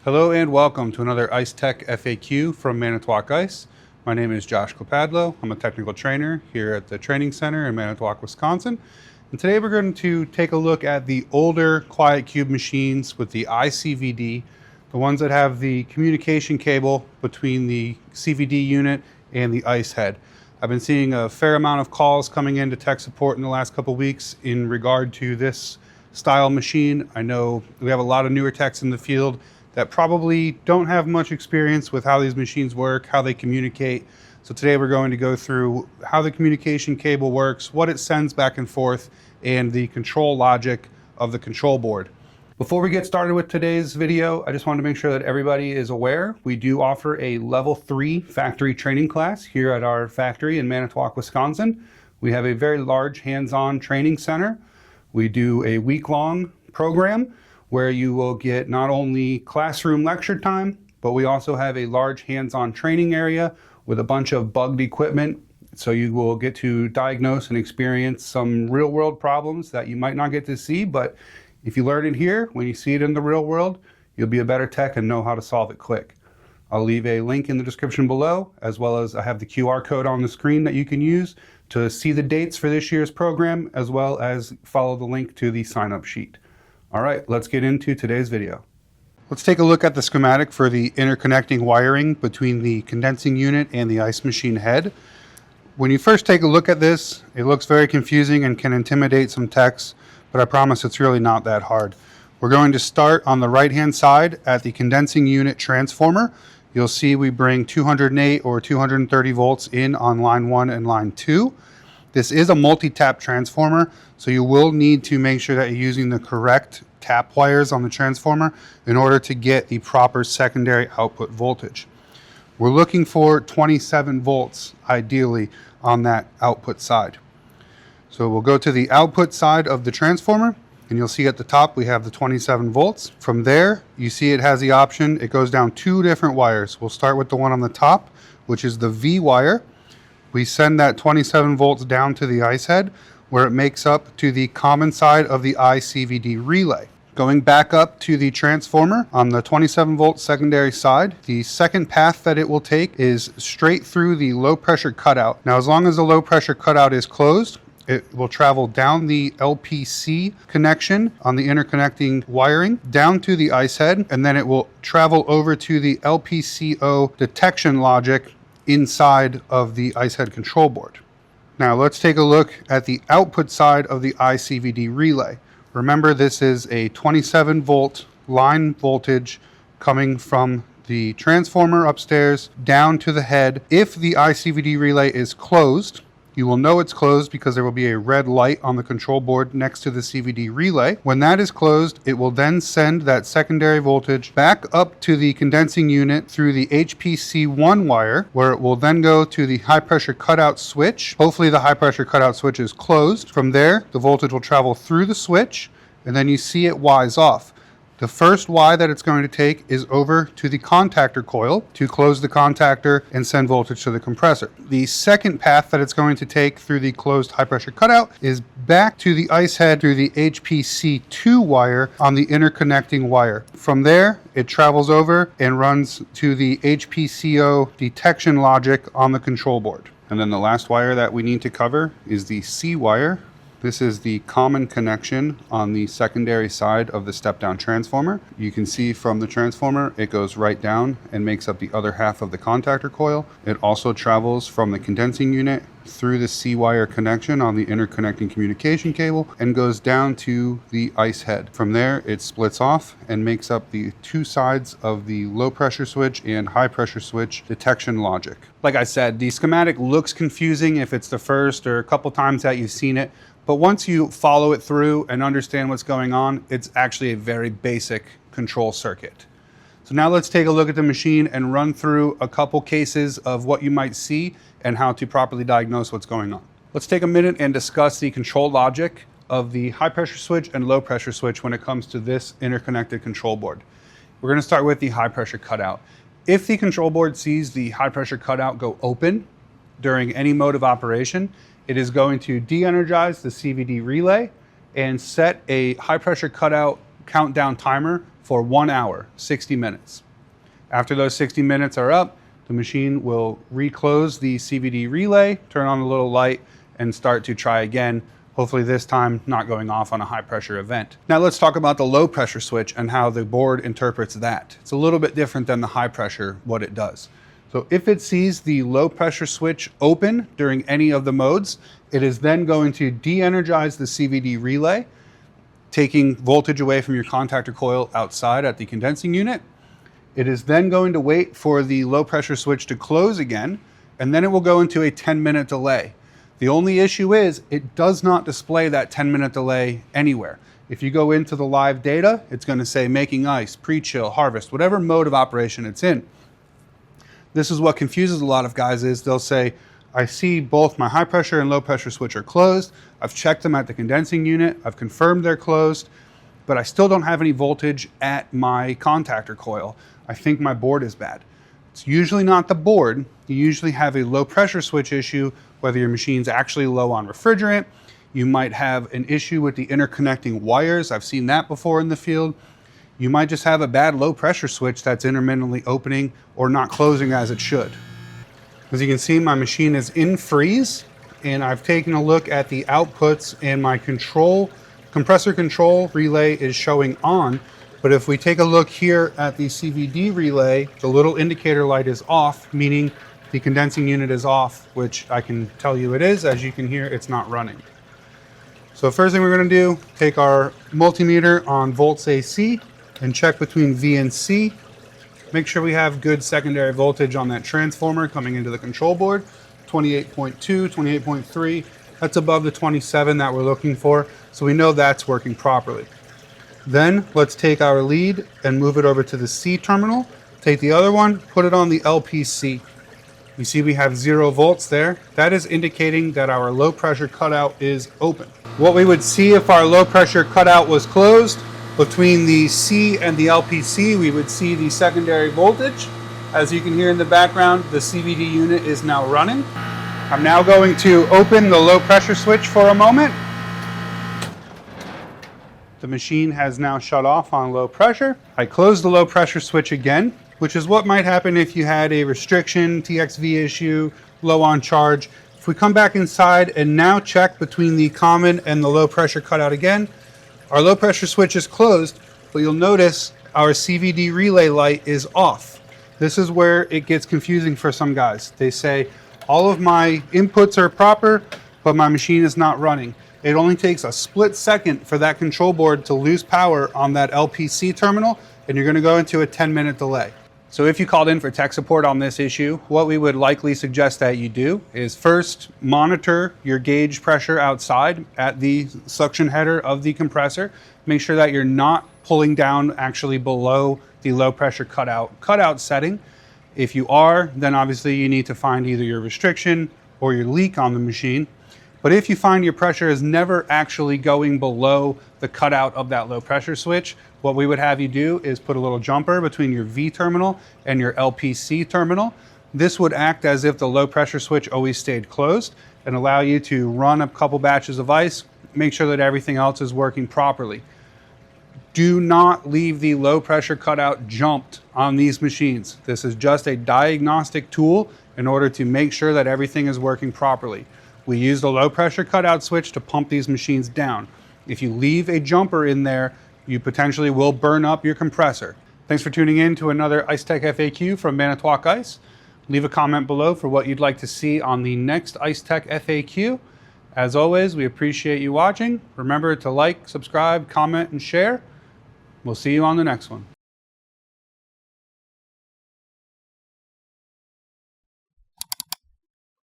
Hello and welcome to another Ice Tech FAQ from Manitowoc Ice. My name is Josh Klepadlo. I'm a technical trainer here at the training center in Manitowoc, Wisconsin. And today we're going to take a look at the older QuietQube machines with the iCVD, the ones that have the communication cable between the CVD unit and the ice head. I've been seeing a fair amount of calls coming into tech support in the last couple of weeks in regard to this style machine. I know we have a lot of newer techs in the field that probably don't have much experience with how these machines work, how they communicate. So today we're going to go through how the communication cable works, what it sends back and forth, and the control logic of the control board. Before we get started with today's video, I just wanted to make sure that everybody is aware we do offer a level 3 factory training class here at our factory in Manitowoc, Wisconsin. We have a very large hands-on training center. We do a week-long program where you will get not only classroom lecture time, but we also have a large hands-on training area with a bunch of bugged equipment. So you will get to diagnose and experience some real-world problems that you might not get to see, but if you learn it here, when you see it in the real world, you'll be a better tech and know how to solve it quick. I'll leave a link in the description below, as well as I have the QR code on the screen that you can use to see the dates for this year's program, as well as follow the link to the sign-up sheet. All right, let's get into today's video. Let's take a look at the schematic for the interconnecting wiring between the condensing unit and the ice machine head. When you first take a look at this, it looks very confusing and can intimidate some techs, but I promise it's really not that hard. We're going to start on the right-hand side at the condensing unit transformer. You'll see we bring 208 or 230 volts in on line 1 and line 2. This is a multi-tap transformer, so you will need to make sure that you're using the correct tap wires on the transformer in order to get the proper secondary output voltage. We're looking for 27 volts, ideally, on that output side. So we'll go to the output side of the transformer, and you'll see at the top we have the 27 volts. From there, you see it has the option, it goes down 2 different wires. We'll start with the one on the top, which is the V wire. We send that 27 volts down to the ice head, where it makes up to the common side of the iCVD relay. Going back up to the transformer on the 27 volt secondary side, the second path that it will take is straight through the low pressure cutout. Now, as long as the low pressure cutout is closed, it will travel down the LPC connection on the interconnecting wiring down to the ice head, and then it will travel over to the LPCO detection logic inside of the ice head control board. Now let's take a look at the output side of the iCVD relay. Remember, this is a 27 volt line voltage coming from the transformer upstairs down to the head. If the iCVD relay is closed, you will know it's closed because there will be a red light on the control board next to the CVD relay. When that is closed, it will then send that secondary voltage back up to the condensing unit through the HPC1 wire, where it will then go to the high pressure cutout switch. Hopefully the high pressure cutout switch is closed. From there, the voltage will travel through the switch, and then you see it Y's off. The first Y that it's going to take is over to the contactor coil to close the contactor and send voltage to the compressor. The second path that it's going to take through the closed high pressure cutout is back to the ice head through the HPC2 wire on the interconnecting wire. From there, it travels over and runs to the HPCO detection logic on the control board. And then the last wire that we need to cover is the C wire. This is the common connection on the secondary side of the step-down transformer. You can see from the transformer, it goes right down and makes up the other half of the contactor coil. It also travels from the condensing unit through the C-wire connection on the interconnecting communication cable and goes down to the ice head. From there, it splits off and makes up the 2 sides of the low pressure switch and high pressure switch detection logic. Like I said, the schematic looks confusing if it's the first or a couple times that you've seen it. But once you follow it through and understand what's going on, it's actually a very basic control circuit. So now let's take a look at the machine and run through a couple cases of what you might see and how to properly diagnose what's going on. Let's take a minute and discuss the control logic of the high pressure switch and low pressure switch when it comes to this interconnected control board. We're going to start with the high pressure cutout. If the control board sees the high pressure cutout go open during any mode of operation, it is going to de-energize the CVD relay and set a high pressure cutout countdown timer for 1 hour, 60 minutes. After those 60 minutes are up, the machine will reclose the CVD relay, turn on the little light, and start to try again, hopefully this time not going off on a high pressure event. Now let's talk about the low pressure switch and how the board interprets that. It's a little bit different than the high pressure, what it does. So if it sees the low pressure switch open during any of the modes, it is then going to de-energize the CVD relay, taking voltage away from your contactor coil outside at the condensing unit. It is then going to wait for the low pressure switch to close again, and then it will go into a 10-minute delay. The only issue is it does not display that 10-minute delay anywhere. If you go into the live data, it's going to say making ice, pre-chill, harvest, whatever mode of operation it's in. This is what confuses a lot of guys is they'll say, I see both my high pressure and low pressure switch are closed. I've checked them at the condensing unit. I've confirmed they're closed, but I still don't have any voltage at my contactor coil. I think my board is bad. It's usually not the board. You usually have a low pressure switch issue, whether your machine's actually low on refrigerant. You might have an issue with the interconnecting wires. I've seen that before in the field. You might just have a bad low pressure switch that's intermittently opening or not closing as it should. As you can see, my machine is in freeze, and I've taken a look at the outputs, and my compressor control relay is showing on. But if we take a look here at the CVD relay, the little indicator light is off, meaning the condensing unit is off, which I can tell you it is. As you can hear, it's not running. So first thing we're going to do, take our multimeter on volts AC and check between V and C. Make sure we have good secondary voltage on that transformer coming into the control board. 28.2, 28.3. That's above the 27 that we're looking for, so we know that's working properly. Then let's take our lead and move it over to the C terminal. Take the other one, put it on the LPC. You see we have 0 volts there. That is indicating that our low pressure cutout is open. What we would see if our low pressure cutout was closed, between the C and the LPC, we would see the secondary voltage. As you can hear in the background, the CVD unit is now running. I'm now going to open the low pressure switch for a moment. The machine has now shut off on low pressure. I closed the low pressure switch again, which is what might happen if you had a restriction, TXV issue, low on charge. If we come back inside and now check between the common and the low pressure cutout again, our low pressure switch is closed, but you'll notice our CVD relay light is off. This is where it gets confusing for some guys. They say, all of my inputs are proper, but my machine is not running. It only takes a split second for that control board to lose power on that LPC terminal, and you're going to go into a 10-minute delay. So if you called in for tech support on this issue, what we would likely suggest that you do is first monitor your gauge pressure outside at the suction header of the compressor. Make sure that you're not pulling down actually below the low pressure cutout setting. If you are, then obviously you need to find either your restriction or your leak on the machine. But if you find your pressure is never actually going below the cutout of that low pressure switch, what we would have you do is put a little jumper between your V terminal and your LPC terminal. This would act as if the low pressure switch always stayed closed and allow you to run a couple batches of ice, make sure that everything else is working properly. Do not leave the low pressure cutout jumped on these machines. This is just a diagnostic tool in order to make sure that everything is working properly. We use the low pressure cutout switch to pump these machines down. If you leave a jumper in there, you potentially will burn up your compressor. Thanks for tuning in to another IceTech FAQ from Manitowoc Ice. Leave a comment below for what you'd like to see on the next IceTech FAQ. As always, we appreciate you watching. Remember to like, subscribe, comment, and share. We'll see you on the next one.